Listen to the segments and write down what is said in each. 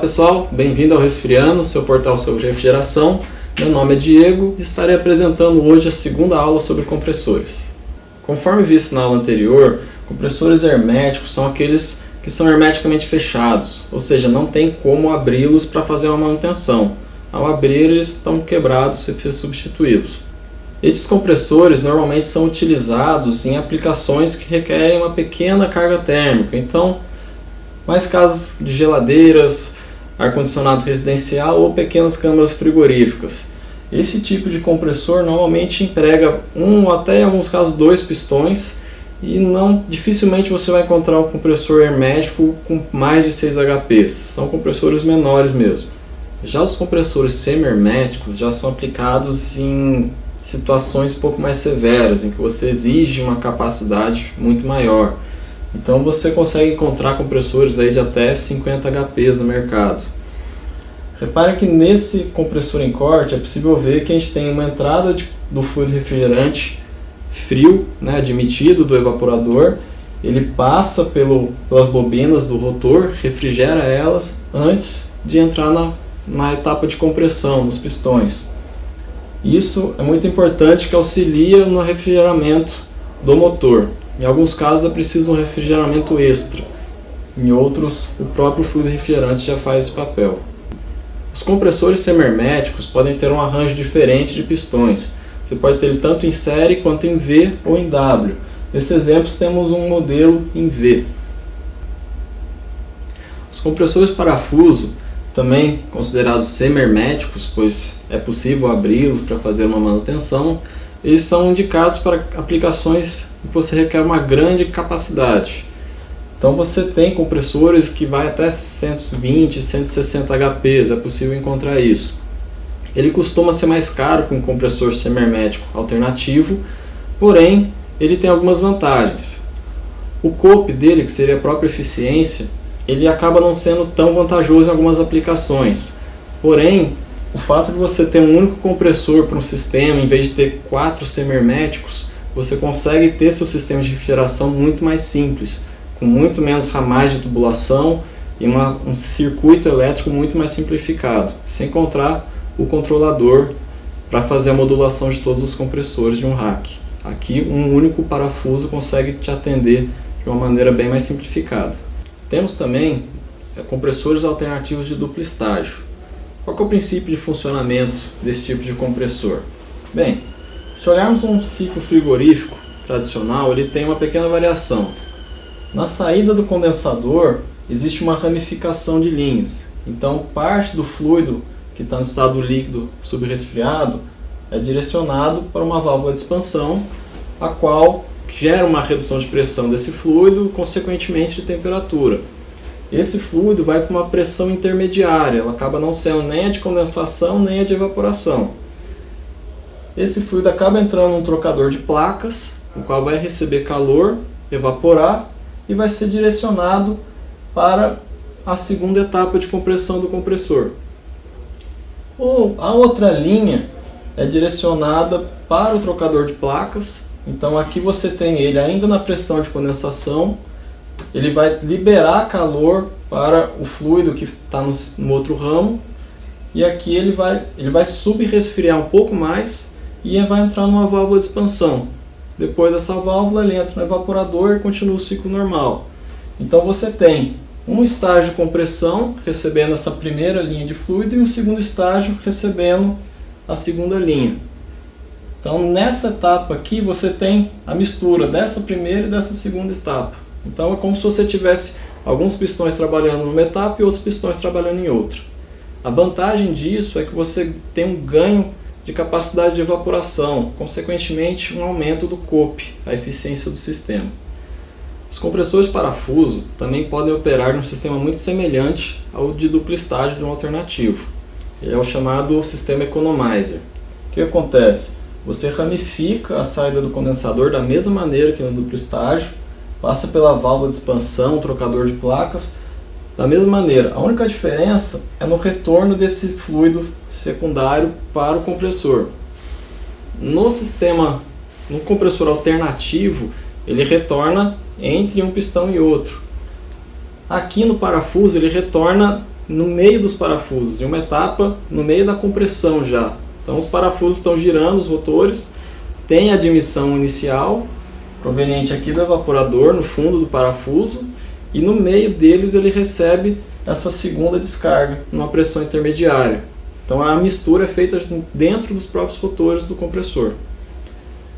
Olá pessoal, bem-vindo ao Resfriando, seu portal sobre refrigeração. Meu nome é Diego e estarei apresentando hoje a segunda aula sobre compressores. Conforme visto na aula anterior, compressores herméticos são aqueles que são hermeticamente fechados, ou seja, não tem como abri-los para fazer uma manutenção. Ao abrir, eles estão quebrados e precisam ser substituídos. Estes compressores normalmente são utilizados em aplicações que requerem uma pequena carga térmica, então mais casos de geladeiras, ar-condicionado residencial ou pequenas câmaras frigoríficas. Esse tipo de compressor normalmente emprega um ou até em alguns casos dois pistões e dificilmente você vai encontrar um compressor hermético com mais de 6 HPs. São compressores menores mesmo. Já os compressores semi-herméticos já são aplicados em situações um pouco mais severas, em que você exige uma capacidade muito maior. Então você consegue encontrar compressores aí de até 50 HPs no mercado. Repare que nesse compressor em corte é possível ver que a gente tem uma entrada do fluido refrigerante frio, admitido do evaporador. Ele passa pelas bobinas do rotor, refrigera elas antes de entrar na etapa de compressão, nos pistões. Isso é muito importante, que auxilia no refrigeramento do motor. Em alguns casos é preciso um refrigeramento extra, em outros o próprio fluido refrigerante já faz esse papel. Os compressores semi-herméticos podem ter um arranjo diferente de pistões. Você pode ter ele tanto em série quanto em V ou em W. Nesse exemplo temos um modelo em V. Os compressores parafuso, também considerados semi-herméticos, pois é possível abri-los para fazer uma manutenção, eles são indicados para aplicações em que você requer uma grande capacidade. Então você tem compressores que vai até 120, 160 HPs, é possível encontrar isso. Ele costuma ser mais caro que um compressor semi-hermético alternativo, porém ele tem algumas vantagens. O COP dele, que seria a própria eficiência, ele acaba não sendo tão vantajoso em algumas aplicações. Porém, o fato de você ter um único compressor para um sistema, em vez de ter 4 semi-herméticos, você consegue ter seu sistema de refrigeração muito mais simples, com muito menos ramais de tubulação e um circuito elétrico muito mais simplificado, sem encontrar o controlador para fazer a modulação de todos os compressores de um rack. Aqui, um único parafuso consegue te atender de uma maneira bem mais simplificada. Temos também compressores alternativos de duplo estágio. Qual que é o princípio de funcionamento desse tipo de compressor? Bem, se olharmos um ciclo frigorífico tradicional, ele tem uma pequena variação. Na saída do condensador existe uma ramificação de linhas. Então parte do fluido que está no estado líquido subresfriado é direcionado para uma válvula de expansão, a qual gera uma redução de pressão desse fluido, consequentemente de temperatura. Esse fluido vai para uma pressão intermediária, ela acaba não sendo nem a de condensação nem a de evaporação. Esse fluido acaba entrando num trocador de placas, o qual vai receber calor, evaporar e vai ser direcionado para a segunda etapa de compressão do compressor. A outra linha é direcionada para o trocador de placas, então aqui você tem ele ainda na pressão de condensação. Ele vai liberar calor para o fluido que está no outro ramo, e aqui ele vai subresfriar um pouco mais e vai entrar numa válvula de expansão. Depois dessa válvula ele entra no evaporador e continua o ciclo normal. Então você tem um estágio de compressão recebendo essa primeira linha de fluido e um segundo estágio recebendo a segunda linha. Então nessa etapa aqui você tem a mistura dessa primeira e dessa segunda etapa. Então é como se você tivesse alguns pistões trabalhando numa etapa e outros pistões trabalhando em outra. A vantagem disso é que você tem um ganho de capacidade de evaporação, consequentemente um aumento do COP, a eficiência do sistema. Os compressores de parafuso também podem operar num sistema muito semelhante ao de duplo estágio de um alternativo. Ele é o chamado sistema economizer. O que acontece? Você ramifica a saída do condensador da mesma maneira que no duplo estágio, passa pela válvula de expansão, trocador de placas, da mesma maneira. A única diferença é no retorno desse fluido secundário para o compressor. No compressor alternativo, ele retorna entre um pistão e outro. Aqui no parafuso ele retorna no meio dos parafusos, em uma etapa no meio da compressão já. Então os parafusos estão girando, os rotores, tem a admissão inicial, proveniente aqui do evaporador, no fundo do parafuso, e no meio deles ele recebe essa segunda descarga, numa pressão intermediária. Então a mistura é feita dentro dos próprios rotores do compressor.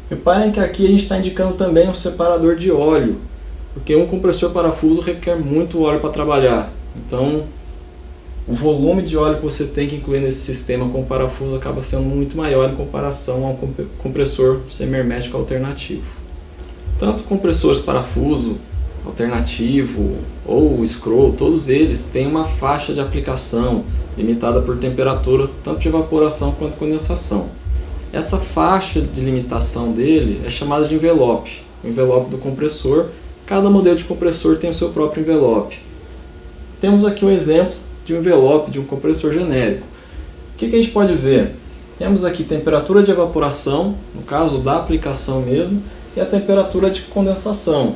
Reparem que aqui a gente está indicando também um separador de óleo, porque um compressor parafuso requer muito óleo para trabalhar. Então o volume de óleo que você tem que incluir nesse sistema com o parafuso acaba sendo muito maior em comparação ao compressor semi-hermético alternativo. Tanto compressores parafuso alternativo ou scroll, todos eles têm uma faixa de aplicação limitada por temperatura, tanto de evaporação quanto condensação. Essa faixa de limitação dele é chamada de envelope, o envelope do compressor. Cada modelo de compressor tem o seu próprio envelope. Temos aqui um exemplo de um envelope de um compressor genérico. O que a gente pode ver? Temos aqui temperatura de evaporação, no caso da aplicação mesmo, e a temperatura de condensação.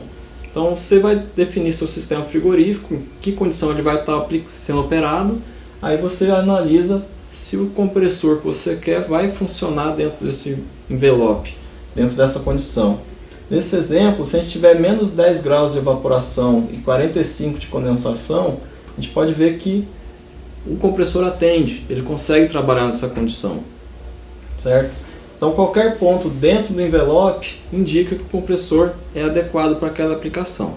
Então você vai definir seu sistema frigorífico, em que condição ele vai estar sendo operado, aí você analisa se o compressor que você quer vai funcionar dentro desse envelope, dentro dessa condição. Nesse exemplo, se a gente tiver menos 10 graus de evaporação e 45 de condensação, a gente pode ver que o compressor atende, ele consegue trabalhar nessa condição, certo? Então qualquer ponto dentro do envelope indica que o compressor é adequado para aquela aplicação.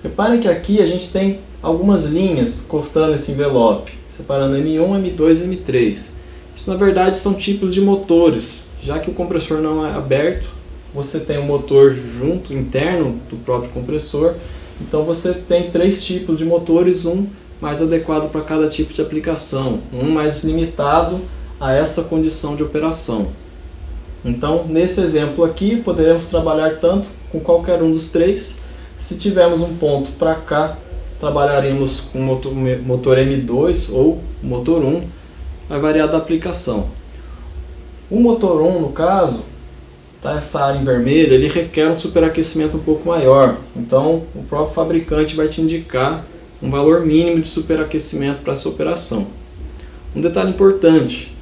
Reparem que aqui a gente tem algumas linhas cortando esse envelope, separando M1, M2 e M3. Isso na verdade são tipos de motores, já que o compressor não é aberto, você tem um motor junto, interno do próprio compressor, então você tem 3 tipos de motores, um mais adequado para cada tipo de aplicação, um mais limitado a essa condição de operação. Então, nesse exemplo aqui, poderemos trabalhar tanto com qualquer um dos 3. Se tivermos um ponto para cá, trabalharemos com motor M2 ou motor 1, vai variar da aplicação. O motor 1, no caso, tá, essa área em vermelho, ele requer um superaquecimento um pouco maior. Então, o próprio fabricante vai te indicar um valor mínimo de superaquecimento para essa operação. Um detalhe importante,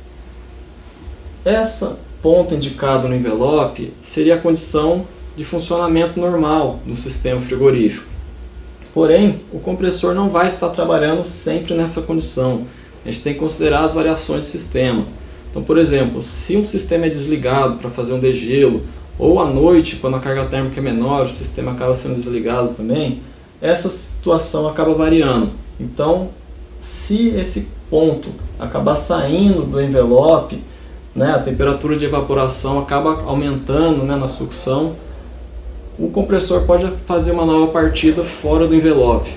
essa ponto indicado no envelope seria a condição de funcionamento normal do sistema frigorífico. Porém, o compressor não vai estar trabalhando sempre nessa condição. A gente tem que considerar as variações do sistema. Então, por exemplo, se um sistema é desligado para fazer um degelo, ou à noite, quando a carga térmica é menor, o sistema acaba sendo desligado também, essa situação acaba variando. Então, se esse ponto acabar saindo do envelope, a temperatura de evaporação acaba aumentando na sucção, o compressor pode fazer uma nova partida fora do envelope.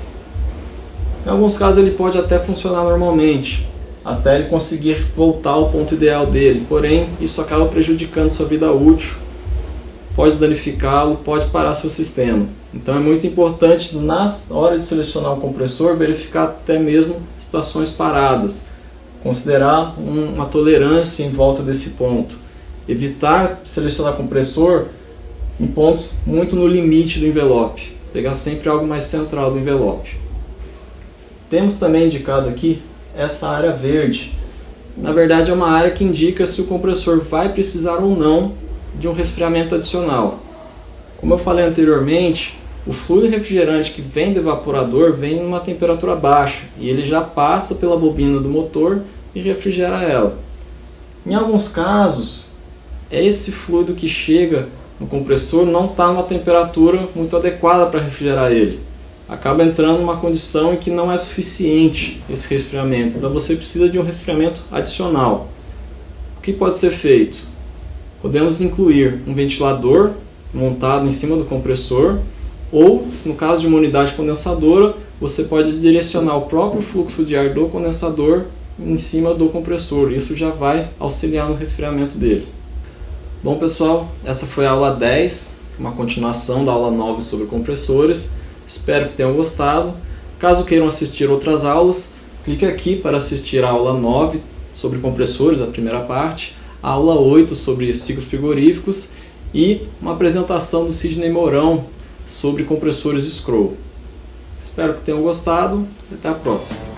Em alguns casos ele pode até funcionar normalmente, até ele conseguir voltar ao ponto ideal dele, porém isso acaba prejudicando sua vida útil, pode danificá-lo, pode parar seu sistema. Então é muito importante, na hora de selecionar um compressor, verificar até mesmo situações paradas, considerar uma tolerância em volta desse ponto, evitar selecionar compressor em pontos muito no limite do envelope, pegar sempre algo mais central do envelope. Temos também indicado aqui essa área verde. Na verdade é uma área que indica se o compressor vai precisar ou não de um resfriamento adicional. Como eu falei anteriormente, o fluido refrigerante que vem do evaporador vem em uma temperatura baixa e ele já passa pela bobina do motor e refrigera ela. Em alguns casos, esse fluido que chega no compressor não está numa temperatura muito adequada para refrigerar ele. Acaba entrando numa condição em que não é suficiente esse resfriamento. Então você precisa de um resfriamento adicional. O que pode ser feito? Podemos incluir um ventilador montado em cima do compressor, ou, no caso de uma unidade condensadora, você pode direcionar o próprio fluxo de ar do condensador em cima do compressor. Isso já vai auxiliar no resfriamento dele. Bom pessoal, essa foi a aula 10, uma continuação da aula 9 sobre compressores. Espero que tenham gostado. Caso queiram assistir outras aulas, clique aqui para assistir a aula 9 sobre compressores, a primeira parte, a aula 8 sobre ciclos frigoríficos e uma apresentação do Sidney Mourão sobre compressores Scroll. Espero que tenham gostado e até a próxima.